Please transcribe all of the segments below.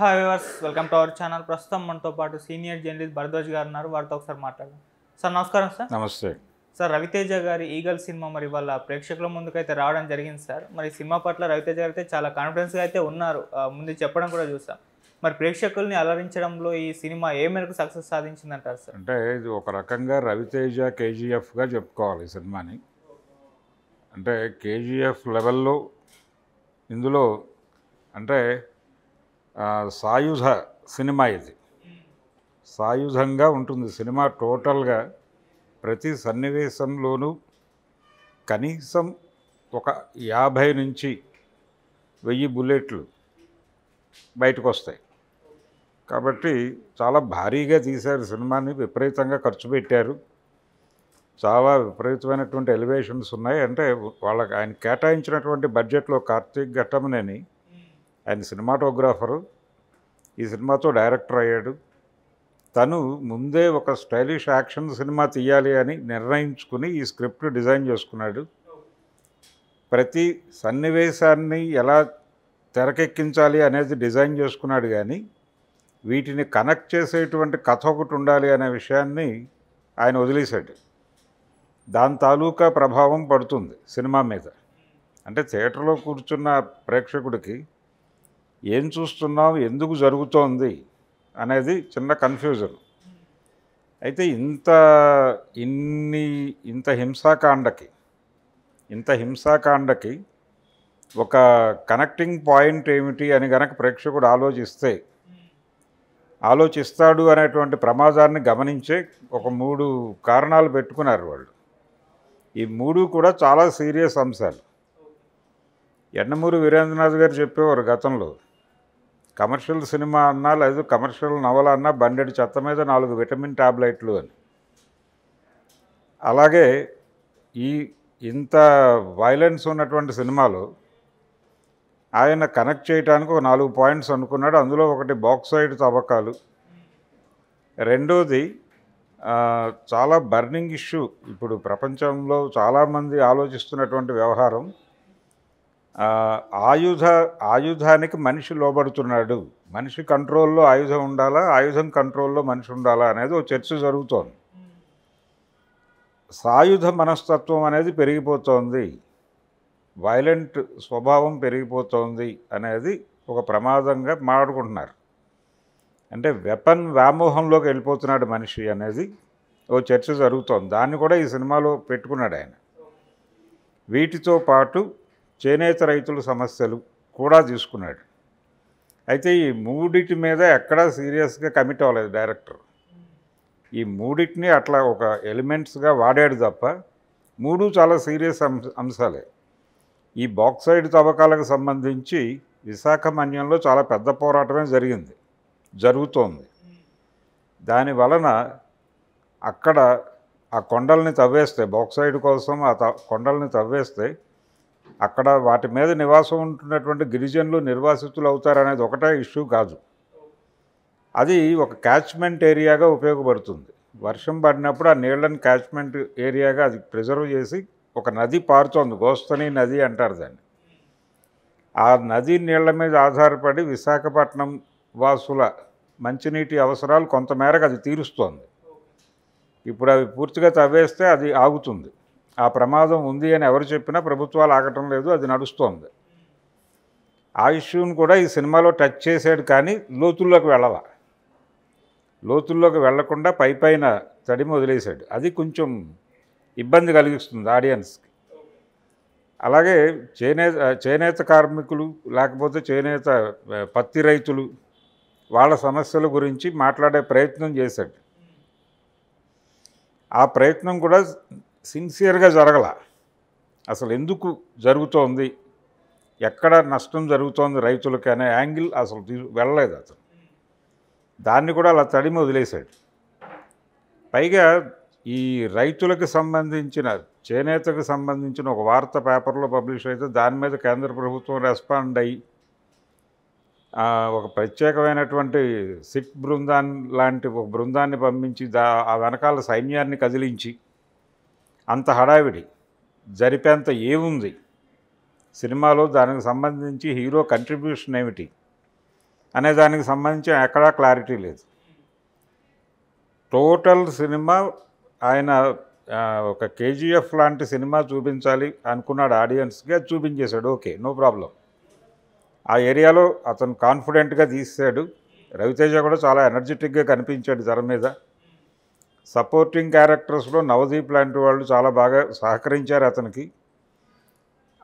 Hi viewers, welcome to our channel. ప్రస్తుతం మనతో పాటు సీనియర్ జర్నలిస్ట్ భరద్వాజ్ గారు ఉన్నారు. వారితో ఒకసారి మాట్లాడదాం. సార్ నమస్కారం. సార్ నమస్తే. సార్ రవితేజ గారి ఈగల్ సినిమా మరి వాళ్ళ ప్రేక్షకుల ముందుకైతే రావడం జరిగింది సార్. మరి సినిమా పట్ల రవితేజ గారు అయితే చాలా కాన్ఫిడెన్స్గా అయితే ఉన్నారు. ముందు చెప్పడం కూడా చూసాం. మరి ప్రేక్షకుల్ని అలరించడంలో ఈ సినిమా ఏ మేరకు సక్సెస్ సాధించిందంటారు సార్? అంటే ఇది ఒక రకంగా రవితేజ కేజీఎఫ్గా చెప్పుకోవాలి ఈ సినిమాని. అంటే కేజీఎఫ్ లెవెల్లో ఇందులో అంటే సాయుధ సినిమా ఇది. సాయుధంగా ఉంటుంది సినిమా. టోటల్గా ప్రతి సన్నివేశంలోనూ కనీసం ఒక 50 నుంచి 1000 బుల్లెట్లు బయటకు వస్తాయి. కాబట్టి చాలా భారీగా తీశారు సినిమాని. విపరీతంగా ఖర్చు పెట్టారు. చాలా విపరీతమైనటువంటి ఎలివేషన్స్ ఉన్నాయి. అంటే వాళ్ళకి ఆయన కేటాయించినటువంటి బడ్జెట్లో కార్తీక్ ఘట్టమనేని ఆయన సినిమాటోగ్రాఫరు, ఈ సినిమాతో డైరెక్టర్ అయ్యాడు. తను ముందే ఒక స్టైలిష్ యాక్షన్ సినిమా తీయాలి అని నిర్ణయించుకుని ఈ స్క్రిప్ట్ డిజైన్ చేసుకున్నాడు. ప్రతి సన్నివేశాన్ని ఎలా తెరకెక్కించాలి అనేది డిజైన్ చేసుకున్నాడు. కానీ వీటిని కనెక్ట్ చేసేటువంటి కథ ఒకటి ఉండాలి అనే విషయాన్ని ఆయన వదిలేశాడు. దాని తాలూకా ప్రభావం పడుతుంది సినిమా మీద. అంటే థియేటర్లో కూర్చున్న ప్రేక్షకుడికి ఏం చూస్తున్నాం, ఎందుకు జరుగుతోంది అనేది చిన్న కన్ఫ్యూజన్. అయితే ఇంత హింసాకాండకి ఒక కనెక్టింగ్ పాయింట్ ఏమిటి అని గనక ప్రేక్షకుడు ఆలోచిస్తాడు అనేటువంటి ప్రమాదాన్ని గమనించే ఒక 3 కారణాలు పెట్టుకున్నారు వాళ్ళు. ఈ 3 కూడా చాలా సీరియస్ అంశాలు. యండమూరి వీరేంద్రనాథ్ గారు చెప్పేవారు గతంలో, కమర్షియల్ సినిమా అన్నా లేదు కమర్షియల్ నవల అన్నా బండెడి చెత్త మీద 4 విటమిన్ టాబ్లెట్లు అని. అలాగే ఇంత వైలెన్స్ ఉన్నటువంటి సినిమాలో ఆయన కనెక్ట్ చేయడానికి ఒక 4 పాయింట్స్ అనుకున్నాడు. అందులో ఒకటి బాక్సైడ్ తవ్వకాలు, రెండోది చాలా బర్నింగ్ ఇష్యూ, ఇప్పుడు ప్రపంచంలో చాలామంది ఆలోచిస్తున్నటువంటి వ్యవహారం, ఆయుధానికి మనిషి లోబడుతున్నాడు, మనిషి కంట్రోల్లో ఆయుధం ఉండాలా, ఆయుధం కంట్రోల్లో మనిషి ఉండాలా అనేది ఒక చర్చ జరుగుతోంది. సాయుధ మనస్తత్వం అనేది పెరిగిపోతోంది, వైలెంట్ స్వభావం పెరిగిపోతోంది అనేది ఒక ప్రమాదంగా మాట్లాడుకుంటున్నారు. అంటే వెపన్ వ్యామోహంలోకి వెళ్ళిపోతున్నాడు మనిషి అనేది ఓ చర్చ జరుగుతోంది. దాన్ని కూడా ఈ సినిమాలో పెట్టుకున్నాడు ఆయన. వీటితో పాటు చేనేత రైతుల సమస్యలు కూడా తీసుకున్నాడు. అయితే ఈ 3 మీద ఎక్కడా సీరియస్గా కమిట్ అవ్వలేదు డైరెక్టర్. ఈ 3 అట్లా ఒక ఎలిమెంట్స్గా వాడాడు తప్ప 3 చాలా సీరియస్ అంశాలే. ఈ బాక్సైడ్ తవ్వకాలకు సంబంధించి విశాఖ మన్యంలో చాలా పెద్ద పోరాటమే జరుగుతోంది. దాని వలన అక్కడ ఆ కొండల్ని తవ్వేస్తే, బాక్సైడ్ కోసం కొండల్ని తవ్వేస్తే అక్కడ వాటి మీద నివాసం ఉంటున్నటువంటి గిరిజనులు నిర్వాసితులు అవుతారనేది ఒకటే ఇష్యూ కాదు. అది ఒక క్యాచ్మెంట్ ఏరియాగా ఉపయోగపడుతుంది. వర్షం పడినప్పుడు ఆ నీళ్ళని క్యాచ్మెంట్ ఏరియాగా అది ప్రిజర్వ్ చేసి ఒక నది పారుతోంది, గోస్తని నది అంటారు దాన్ని. ఆ నది నీళ్ల మీద ఆధారపడి విశాఖపట్నం వాసుల మంచినీటి అవసరాలు కొంతమేరకు అది తీరుస్తోంది. ఇప్పుడు అవి పూర్తిగా తవ్వేస్తే అది ఆగుతుంది. ఆ ప్రమాదం ఉంది అని ఎవరు చెప్పినా ప్రభుత్వాలు ఆగటం లేదు, అది నడుస్తోంది. ఆ ఇష్యూని కూడా ఈ సినిమాలో టచ్ చేశాడు. కానీ లోతుల్లోకి వెళ్లకుండా పైన తడిమి వదిలేశాడు. అది కొంచెం ఇబ్బంది కలిగిస్తుంది ఆడియన్స్కి. అలాగే చేనేత కార్మికులు, లేకపోతే చేనేత పత్తి రైతులు, వాళ్ళ సమస్యల గురించి మాట్లాడే ప్రయత్నం చేశాడు. ఆ ప్రయత్నం కూడా సిన్సియర్గా జరగల. అసలు ఎందుకు జరుగుతోంది, ఎక్కడ నష్టం జరుగుతోంది రైతులకి అనే యాంగిల్ అసలు వెళ్ళలేదు అతను. దాన్ని కూడా అలా తడిమి వదిలేశాడు. పైగా ఈ రైతులకు సంబంధించిన, చేనేతకు సంబంధించిన ఒక వార్త పేపర్లో పబ్లిష్ అయితే దాని మీద కేంద్ర ప్రభుత్వం రెస్పాండ్ అయ్యి ఒక ప్రత్యేకమైనటువంటి సిట్ లాంటి ఒక బృందాన్ని పంపించి ఆ వెనకాల సైన్యాన్ని కదిలించి అంత హడావిడి జరిపేంత ఏముంది సినిమాలో, దానికి సంబంధించి హీరో కంట్రిబ్యూషన్ ఏమిటి, అనే దానికి సంబంధించి ఎక్కడా క్లారిటీ లేదు. టోటల్ సినిమా ఆయన ఒక కేజీఎఫ్ లాంటి సినిమా చూపించాలి అనుకున్నాడు ఆడియన్స్కి, అది చూపించేశాడు. Okay, no problem. ఆ ఏరియాలో అతను కాన్ఫిడెంట్గా తీసాడు. రవితేజ కూడా చాలా ఎనర్జెటిక్గా కనిపించాడు తెర మీద. సపోర్టింగ్ క్యారెక్టర్స్లో నవదీప్ లాంటి వాళ్ళు చాలా బాగా సహకరించారు అతనికి.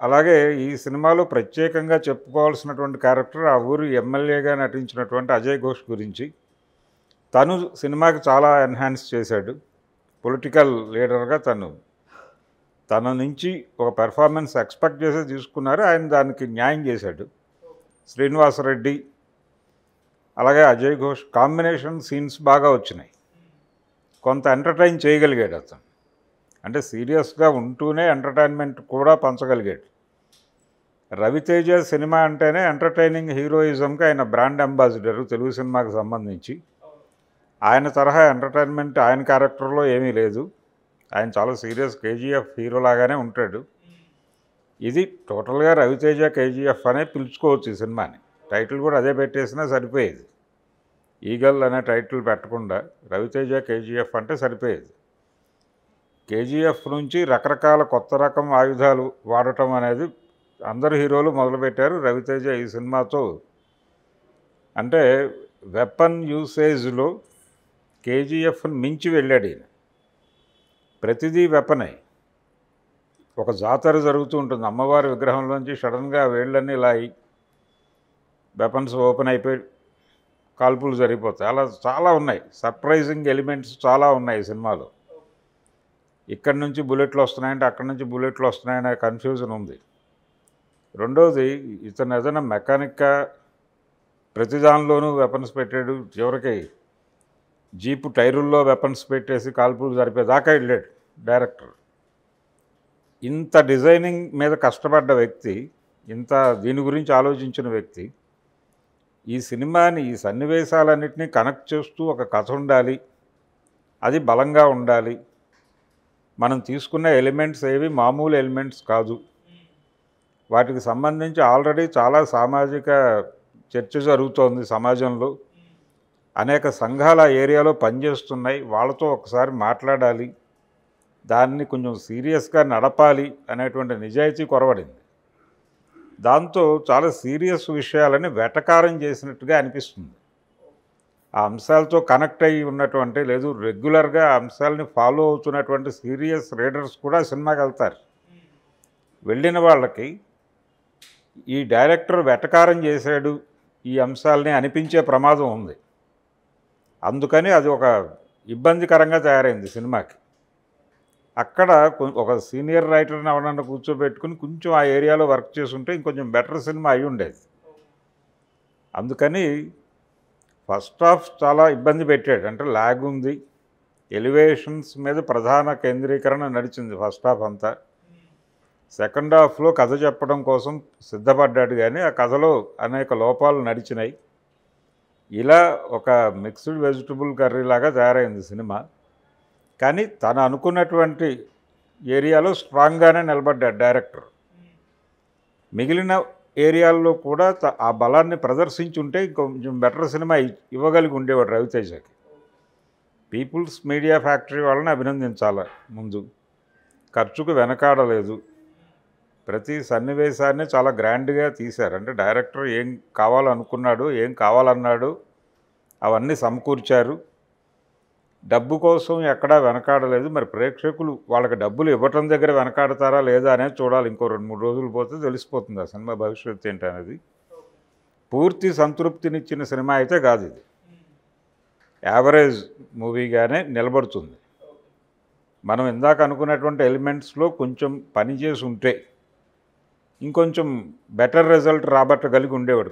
అలాగే ఈ సినిమాలో ప్రత్యేకంగా చెప్పుకోవాల్సినటువంటి క్యారెక్టర్ ఆ ఊరు ఎమ్మెల్యేగా నటించినటువంటి అజయ్ ఘోష్ గురించి. తను సినిమాకి చాలా ఎన్హాన్స్ చేశాడు. పొలిటికల్ లీడర్గా తన నుంచి ఒక పెర్ఫార్మెన్స్ ఎక్స్పెక్ట్ చేసి తీసుకున్నారు. ఆయన దానికి న్యాయం చేశాడు. శ్రీనివాసరెడ్డి అలాగే అజయ్ ఘోష్ కాంబినేషన్ సీన్స్ బాగా వచ్చినాయి. కొంత ఎంటర్టైన్ చేయగలిగాడు అతను. అంటే సీరియస్గా ఉంటూనే ఎంటర్టైన్మెంట్ కూడా పంచగలిగాడు. రవితేజ సినిమా అంటేనే ఎంటర్టైనింగ్ హీరోయిజంకి ఆయన బ్రాండ్ అంబాసిడరు తెలుగు సినిమాకి సంబంధించి. ఆయన తరహా ఎంటర్టైన్మెంట్ ఆయన క్యారెక్టర్లో ఏమీ లేదు. ఆయన చాలా సీరియస్ కేజీఎఫ్ హీరోలాగానే ఉంటాడు. ఇది టోటల్గా రవితేజ కేజీఎఫ్ అనే పిలుచుకోవచ్చు ఈ సినిమాని. టైటిల్ కూడా అదే పెట్టేసినా సరిపోయేది. ఈగల్ అనే టైటిల్ పెట్టకుండా రవితేజ కేజీఎఫ్ అంటే సరిపోయేది. కేజీఎఫ్ నుంచి రకరకాల కొత్త రకం ఆయుధాలు వాడటం అనేది అందరు హీరోలు మొదలుపెట్టారు. రవితేజ ఈ సినిమాతో అంటే వెపన్ యూసేజ్లో కేజీఎఫ్ని మించి వెళ్ళాడు ఈయన. ప్రతిదీ వెపనే. ఒక జాతర జరుగుతూ ఉంటుంది, అమ్మవారి విగ్రహంలోంచి సడన్గా వేళ్ళన్నీ ఇలా వెపన్స్ ఓపెన్ అయిపోయి కాల్పులు జరిగిపోతాయి. అలా చాలా ఉన్నాయి. సర్ప్రైజింగ్ ఎలిమెంట్స్ చాలా ఉన్నాయి ఈ సినిమాలో. ఇక్కడి నుంచి బుల్లెట్లు వస్తున్నాయంటే అక్కడి నుంచి బుల్లెట్లు వస్తున్నాయనే కన్ఫ్యూజన్ ఉంది. రెండవది, ఇతను ఏదైనా మెకానిక్గా ప్రతి దానిలోనూ వెపన్స్ పెట్టాడు. చివరికి జీపు టైరుల్లో వెపన్స్ పెట్టేసి కాల్పులు జరిపేదాకా వెళ్ళాడు డైరెక్టర్. ఇంత డిజైనింగ్ మీద కష్టపడ్డ వ్యక్తి, ఇంత దీని గురించి ఆలోచించిన వ్యక్తి ఈ సినిమాని ఈ సన్నివేశాలన్నింటినీ కనెక్ట్ చేస్తూ ఒక కథ ఉండాలి, అది బలంగా ఉండాలి. మనం తీసుకున్న ఎలిమెంట్స్ ఏవి మామూలు ఎలిమెంట్స్ కాదు. వాటికి సంబంధించి ఆల్రెడీ చాలా సామాజిక చర్చ జరుగుతోంది సమాజంలో. అనేక సంఘాల ఏరియాలో పనిచేస్తున్నాయి. వాళ్ళతో ఒకసారి మాట్లాడాలి, దాన్ని కొంచెం సీరియస్గా నడపాలి అనేటువంటి నిజాయితీ కొరవడింది. దాంతో చాలా సీరియస్ విషయాలని వెటకారం చేసినట్టుగా అనిపిస్తుంది. ఆ అంశాలతో కనెక్ట్ అయ్యి ఉన్నటువంటి లేదు రెగ్యులర్గా ఆ అంశాలని ఫాలో అవుతున్నటువంటి సీరియస్ రీడర్స్ కూడా సినిమాకి వెళ్తారు. వెళ్ళిన వాళ్ళకి ఈ డైరెక్టర్ వెటకారం చేశాడు ఈ అంశాలని అనిపించే ప్రమాదం ఉంది. అందుకని అది ఒక ఇబ్బందికరంగా తయారైంది సినిమాకి. అక్కడ ఒక సీనియర్ రైటర్ని ఎవరన్నా కూర్చోబెట్టుకుని కొంచెం ఆ ఏరియాలో వర్క్ చేసుంటే ఇంకొంచెం బెటర్ సినిమా అయి ఉండేది. అందుకని ఫస్ట్ హాఫ్ చాలా ఇబ్బంది పెట్టాడు. అంటే ల్యాగ్ ఉంది, ఎలివేషన్స్ మీద ప్రధాన కేంద్రీకరణ నడిచింది ఫస్ట్ హాఫ్ అంతా. సెకండ్ హాఫ్లో కథ చెప్పడం కోసం సిద్ధపడ్డాడు, కానీ ఆ కథలో అనేక లోపాలు నడిచినాయి. ఇలా ఒక మిక్స్డ్ వెజిటబుల్ కర్రీ లాగా తయారైంది సినిమా. కానీ తను అనుకున్నటువంటి ఏరియాలో స్ట్రాంగ్గానే నిలబడ్డాడు డైరెక్టర్. మిగిలిన ఏరియాల్లో కూడా ఆ బలాన్ని ప్రదర్శించుంటే కొంచెం బెటర్ సినిమా ఇవ్వగలిగి ఉండేవాడు రవితేజకి. పీపుల్స్ మీడియా ఫ్యాక్టరీ వాళ్ళని అభినందించాలి. ముందు ఖర్చుకు వెనకాడలేదు. ప్రతి సన్నివేశాన్ని చాలా గ్రాండ్గా తీశారు. అంటే డైరెక్టర్ ఏం కావాలనుకున్నాడు, ఏం కావాలన్నాడు అవన్నీ సమకూర్చారు. డబ్బు కోసం ఎక్కడా వెనకాడలేదు. మరి ప్రేక్షకులు వాళ్ళకి డబ్బులు ఇవ్వటం దగ్గర వెనకాడతారా లేదా అనేది చూడాలి. ఇంకో 2-3 రోజులు పోతే తెలిసిపోతుంది ఆ సినిమా భవిష్యత్తు ఏంటి అనేది. పూర్తి సంతృప్తినిచ్చిన సినిమా అయితే కాదు ఇది. యావరేజ్ మూవీగానే నిలబడుతుంది. మనం ఇందాక అనుకున్నటువంటి ఎలిమెంట్స్లో కొంచెం పని చేసి ఉంటే ఇంకొంచెం బెటర్ రిజల్ట్ రాబట్టగలిగి ఉండేవాడు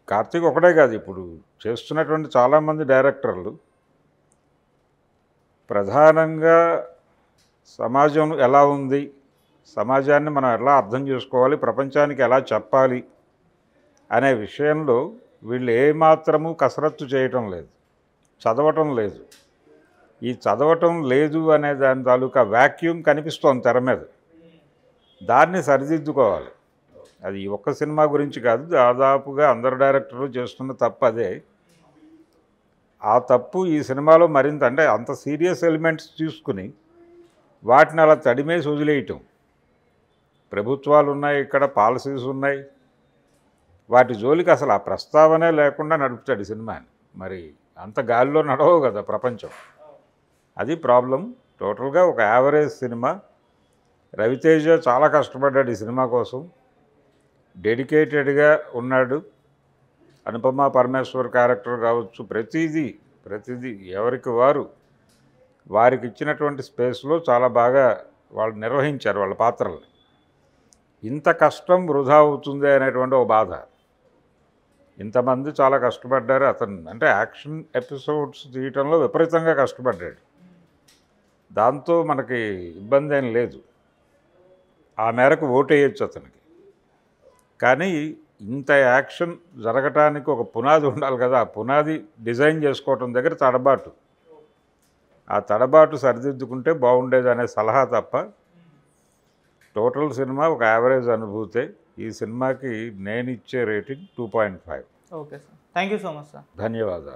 కార్తీక్ ఒకటే కాదు, ఇప్పుడు చేస్తున్నటువంటి చాలామంది డైరెక్టర్లు ప్రధానంగా సమాజం ఎలా ఉంది, సమాజాన్ని మనం ఎలా అర్థం చేసుకోవాలి, ప్రపంచానికి ఎలా చెప్పాలి అనే విషయంలో వీళ్ళు ఏమాత్రము కసరత్తు చేయటం లేదు, చదవటం లేదు. ఈ చదవటం లేదు అనే దాని తాలూకా వ్యాక్యూమ్ కనిపిస్తోంది తెర మీద. దాన్ని సరిదిద్దుకోవాలి. అది ఈ ఒక్క సినిమా గురించి కాదు, దాదాపుగా అందరు డైరెక్టర్లు చేస్తున్న తప్పు అదే. ఆ తప్పు ఈ సినిమాలో మరింత, అంటే అంత సీరియస్ ఎలిమెంట్స్ తీసుకుని వాటిని అలా తడిమేసి వదిలేయటం. ప్రభుత్వాలు ఉన్నాయి, ఇక్కడ పాలసీస్ ఉన్నాయి, వాటి జోలికి అసలు ఆ ప్రస్తావనే లేకుండా నడుపుతాడు ఈ సినిమాని. మరి అంత గాలిలో నడవవు కదా ప్రపంచం. అది ప్రాబ్లం. టోటల్గా ఒక యావరేజ్ సినిమా. రవితేజ చాలా కష్టపడ్డాడు ఈ సినిమా కోసం, డెడికేటెడ్గా ఉన్నాడు. అనుపమ పరమేశ్వర్ క్యారెక్టర్ కావచ్చు, ప్రతిదీ ఎవరికి వారికి ఇచ్చినటువంటి స్పేస్లో చాలా బాగా వాళ్ళు నిర్వహించారు వాళ్ళ పాత్రల్ని. ఇంత కష్టం వృధా అవుతుంది అనేటువంటి ఒక బాధ. ఇంతమంది చాలా కష్టపడ్డారు. అతను అంటే యాక్షన్ ఎపిసోడ్స్ తీయటంలో విపరీతంగా కష్టపడ్డాడు. దాంతో మనకి ఇబ్బంది ఏం లేదు, ఆ మేరకు ఓటేయచ్చు అతనికి. కానీ ఇంత యాక్షన్ జరగటానికి ఒక పునాది ఉండాలి కదా, ఆ పునాది డిజైన్ చేసుకోవటం దగ్గర తడబాటు. ఆ తడబాటు సరిదిద్దుకుంటే బాగుండేది అనే సలహా తప్ప టోటల్ సినిమా ఒక యావరేజ్ అనుభూతే. ఈ సినిమాకి నేను ఇచ్చే rating 2.5. Okay sir, thank you so much sir. ధన్యవాదాలు.